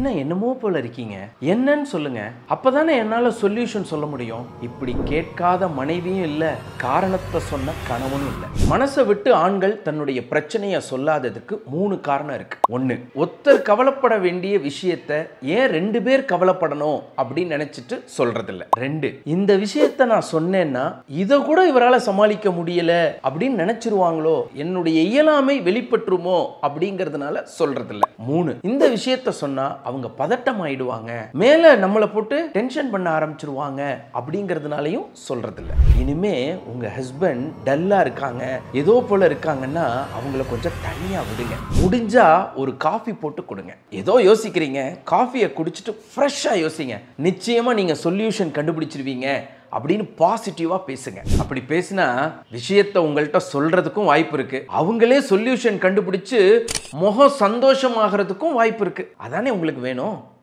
என்ன என்னமோ போல இருக்கீங்க, என்னன்னு சொல்லுங்க, அப்பதானே என்னால சொல்யூஷன் சொல்ல முடியும். இப்படி கேட்காத மனைவியும் இல்ல, காரணத்தை சொன்ன கணவனும் இல்ல. மனசை விட்டு ஆண்கள் தன்னுடைய பிரச்சனையை சொல்லாததுக்கு 3 காரணம் இருக்கு. 1, ஒருத்தர் கவலைப்பட வேண்டிய விஷயத்தை ஏன் 2 பேர் கவலைப்படணும் அப்படின்னு நினைச்சிட்டு சொல்றதில்ல. 2, இந்த விஷயத்தை நான் சொன்னேன்னா இதை கூட இவரால் சமாளிக்க முடியல அப்படின்னு நினைச்சிருவாங்களோ, என்னுடைய இயலாமை வெளிப்பட்டுருமோ அப்படிங்கிறதுனால சொல்றதில்ல. 3, இந்த விஷயத்தை சொன்னா அவங்க பதட்டம் ஆயிடுவாங்க, மேல நம்மளை போட்டு டென்ஷன் பண்ண ஆரம்பிச்சிருவாங்க அப்படிங்கிறதுனாலையும் சொல்றதில்ல. இனிமே உங்க ஹஸ்பண்ட் டல்லா இருக்காங்க, ஏதோ போல இருக்காங்கன்னா அவங்கள கொஞ்சம் தனியா விடுங்க. முடிஞ்சா ஒரு காஃபி போட்டு கொடுங்க. ஏதோ யோசிக்கிறீங்க, காஃபியை குடிச்சிட்டு ஃப்ரெஷ்ஷா யோசிங்க. நிச்சயமா நீங்க சொல்யூஷன் கண்டுபிடிச்சிருவீங்க அப்படின்னு பாசிட்டிவா பேசுங்க. அப்படி பேசினா விஷயத்தை உங்கள்கிட்ட சொல்றதுக்கும் வாய்ப்பு இருக்கு, அவங்களே சொல்யூஷன் கண்டுபிடிச்சு முகம் சந்தோஷமாகிறதுக்கும் வாய்ப்பு இருக்கு. அதானே உங்களுக்கு வேணும்.